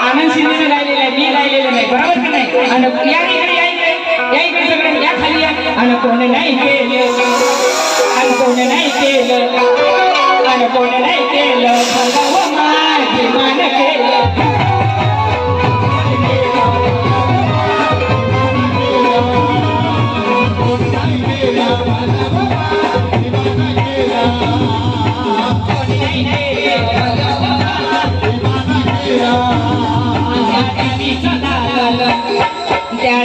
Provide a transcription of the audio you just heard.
आनंद शिंदे गायलेलं आहे, मी गायलेलं नाही, बरोबर की नाही? आणि या इकडे सगळं या खाली या. आणि कोण नाही केलं, आणि कोण नाही केलं, आणि कोण नाही केलं भगव माझी मान केलं. त्या